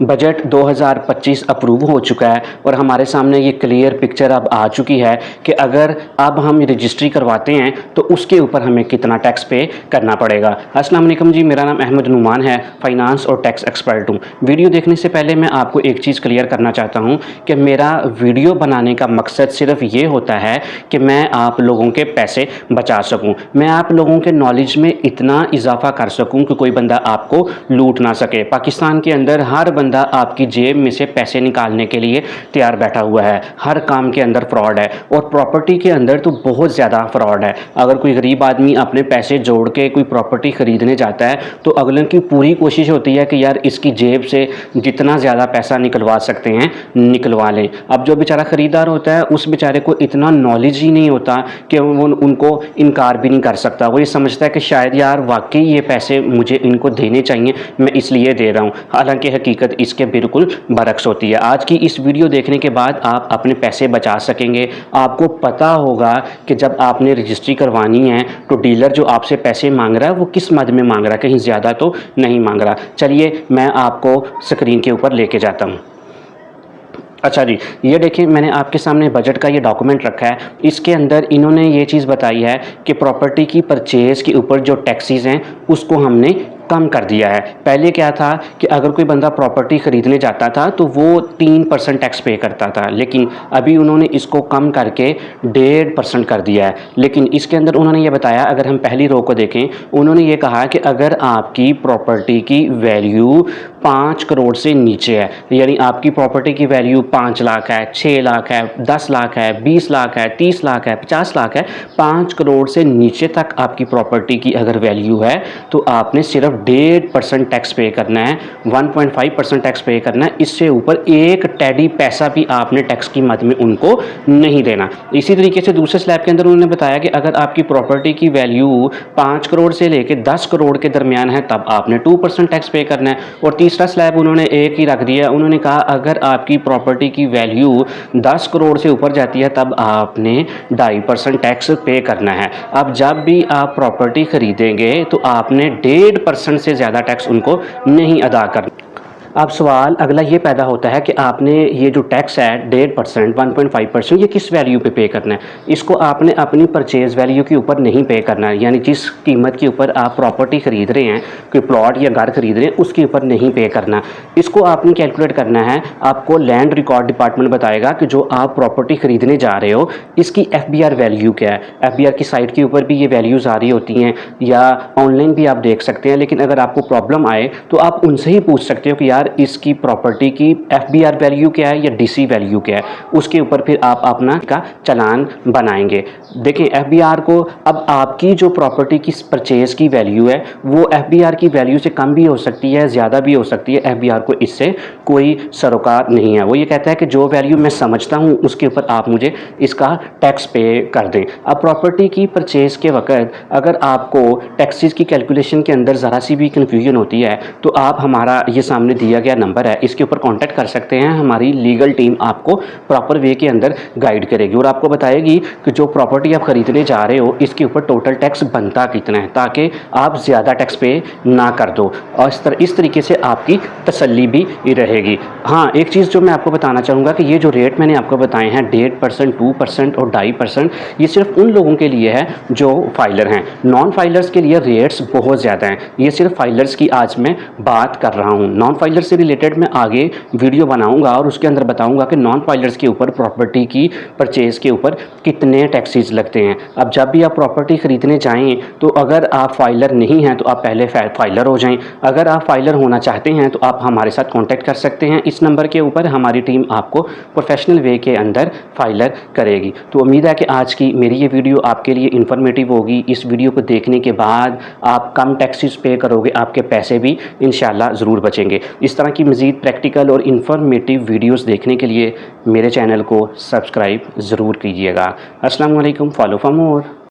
Budget 2025 approve हो चुका है और हमारे सामने ये क्लियर पिक्चर अब आ चुकी है कि अगर अब हम रजिस्ट्री करवाते हैं तो उसके ऊपर हमें कितना टैक्स पे करना पड़ेगा। अस्सलाम वालेकुम जी, मेरा नाम अहमद नुमान है, फाइनेंस और टैक्स एक्सपर्ट हूँ। वीडियो देखने से पहले मैं आपको एक चीज़ क्लियर करना चाहता हूँ कि मेरा वीडियो बनाने का मकसद सिर्फ ये होता है कि मैं आप लोगों के पैसे बचा सकूँ, मैं आप लोगों के नॉलेज में इतना इजाफा कर सकूँ कि कोई बंदा आपको लूट ना सके। पाकिस्तान के अंदर हर बंदा आपकी जेब में से पैसे निकालने के लिए तैयार बैठा हुआ है, हर काम के अंदर फ्रॉड है और प्रॉपर्टी के अंदर तो बहुत ज़्यादा फ्रॉड है। अगर कोई गरीब आदमी अपने पैसे जोड़ के कोई प्रॉपर्टी ख़रीदने जाता है तो अगले की पूरी कोशिश होती है कि यार इसकी जेब से जितना ज़्यादा पैसा निकलवा सकते हैं निकलवा लें। अब जो बेचारा ख़रीदार होता है उस बेचारे को इतना नॉलेज ही नहीं होता कि वो उनको इनकार भी नहीं कर सकता। वो ये समझता है कि शायद यार वाकई ये पैसे मुझे इनको देने चाहिए, मैं इसलिए दे रहा हूँ, हालांकि हकीकत इसके बिल्कुल बरक्स होती है। आज की इस वीडियो देखने के बाद आप अपने पैसे बचा सकेंगे। आपको पता होगा कि जब आपने रजिस्ट्री करवानी है तो डीलर जो आपसे पैसे मांग रहा है वो किस मद में मांग रहा है, कहीं ज़्यादा तो नहीं मांग रहा। चलिए मैं आपको स्क्रीन के ऊपर लेके जाता हूँ। अच्छा जी, ये देखिए मैंने आपके सामने बजट का ये डॉक्यूमेंट रखा है। इसके अंदर इन्होंने ये चीज़ बताई है कि प्रॉपर्टी की परचेज़ के ऊपर जो टैक्सेस हैं उसको हमने कम कर दिया है। पहले क्या था कि अगर कोई बंदा प्रॉपर्टी ख़रीदने जाता था तो वो 3% टैक्स पे करता था, लेकिन अभी उन्होंने इसको कम करके 1.5% कर दिया है। लेकिन इसके अंदर उन्होंने ये बताया, अगर हम पहली रो को देखें, उन्होंने ये कहा कि अगर आपकी प्रॉपर्टी की वैल्यू 5 करोड़ से नीचे है, यानी आपकी प्रॉपर्टी की वैल्यू 5 लाख है, 6 लाख है, 10 लाख है, 20 लाख है, 30 लाख है, 50 लाख है, 5 करोड़ से नीचे तक आपकी प्रॉपर्टी की अगर वैल्यू है तो आपने सिर्फ 1.5% टैक्स पे करना है, 1.5% टैक्स पे करना है। इससे ऊपर एक टेडी पैसा भी आपने टैक्स की मद में उनको नहीं देना। इसी तरीके से दूसरे स्लैब के अंदर उन्होंने बताया कि अगर आपकी प्रॉपर्टी की वैल्यू 5 करोड़ से लेकर 10 करोड़ के दरमियान है तब आपने 2% टैक्स पे करना है। और तीसरा स्लैब उन्होंने एक ही रख दिया, उन्होंने कहा अगर आपकी प्रॉपर्टी की वैल्यू 10 करोड़ से ऊपर जाती है तब आपने 2.5% टैक्स पे करना है। अब जब भी आप प्रॉपर्टी खरीदेंगे तो आपने 1.5% से ज़्यादा टैक्स उनको नहीं अदा करना। अब सवाल अगला ये पैदा होता है कि आपने ये जो टैक्स है 1.5%, 1.5%, ये किस वैल्यू पे करना है। इसको आपने अपनी परचेज़ वैल्यू के ऊपर नहीं पे करना है, यानी जिस कीमत के ऊपर आप प्रॉपर्टी ख़रीद रहे हैं, कोई प्लॉट या घर ख़रीद रहे हैं, उसके ऊपर नहीं पे करना। इसको आपने कैलकुलेट करना है। आपको लैंड रिकॉर्ड डिपार्टमेंट बताएगा कि जो आप प्रॉपर्टी ख़रीदने जा रहे हो इसकी FBR वैल्यू क्या है। FBR की साइट के ऊपर भी ये वैल्यूज़ आ रही होती हैं या ऑनलाइन भी आप देख सकते हैं, लेकिन अगर आपको प्रॉब्लम आए तो आप उनसे ही पूछ सकते हो कि यार इसकी प्रॉपर्टी की FBR वैल्यू क्या है या DC वैल्यू क्या है, उसके ऊपर फिर आप अपना का चालान बनाएंगे। देखें FBR को, अब आपकी जो प्रॉपर्टी की परचेज़ की वैल्यू है वो FBR की वैल्यू से कम भी हो सकती है, ज़्यादा भी हो सकती है। FBR को इससे कोई सरोकार नहीं है। वो ये कहता है कि जो वैल्यू मैं समझता हूँ उसके ऊपर आप मुझे इसका टैक्स पे कर दें। अब प्रॉपर्टी की परचेज़ के वक़्त अगर आपको टैक्सेस की कैलकुलेशन के अंदर ज़रा सी भी कन्फ्यूजन होती है तो आप हमारा ये सामने दिया गया नंबर है, इसके ऊपर कांटेक्ट कर सकते हैं। हमारी लीगल टीम आपको प्रॉपर वे के अंदर गाइड करेगी और आपको बताएगी कि जो प्रॉपर्टी आप ख़रीदने जा रहे हो इसके ऊपर टोटल टैक्स बनता कितना है, ताकि आप ज़्यादा टैक्स पे ना कर दो और इस तरीके से आपकी तसल्ली भी रहेगी। हाँ, एक चीज़ जो मैं आपको बताना चाहूँगा कि ये जो रेट मैंने आपको बताए हैं 1.5%, 2% और 2.5%, ये सिर्फ उन लोगों के लिए है जो फाइलर हैं। नॉन फाइलर्स के लिए रेट्स बहुत ज़्यादा हैं। ये सिर्फ फाइलर्स की आज मैं बात कर रहा हूँ। नॉन फाइलर्स से रिलेटेड मैं आगे वीडियो बनाऊंगा और उसके अंदर बताऊंगा कि नॉन फाइलर्स के ऊपर प्रॉपर्टी की परचेज़ के ऊपर कितने टैक्सेस लगते हैं। अब जब भी आप प्रॉपर्टी ख़रीदने जाएं तो अगर आप फाइलर नहीं हैं तो आप पहले फाइलर हो जाएं। अगर आप फाइलर होना चाहते हैं तो आप हमारे साथ कांटेक्ट कर सकते हैं इस नंबर के ऊपर। हमारी टीम आपको प्रोफेशनल वे के अंदर फाइलर करेगी। तो उम्मीद है कि आज की मेरी ये वीडियो आपके लिए इन्फॉर्मेटिव होगी। इस वीडियो को देखने के बाद आप कम टैक्सेस पे करोगे, आपके पैसे भी इंशाल्लाह ज़रूर बचेंगे। इस तरह की मज़ीद प्रैक्टिकल और इन्फॉर्मेटिव वीडियोस देखने के लिए मेरे चैनल को सब्सक्राइब ज़रूर कीजिएगा। अस्सलाम वालेकुम, फॉलो फॉर मोर।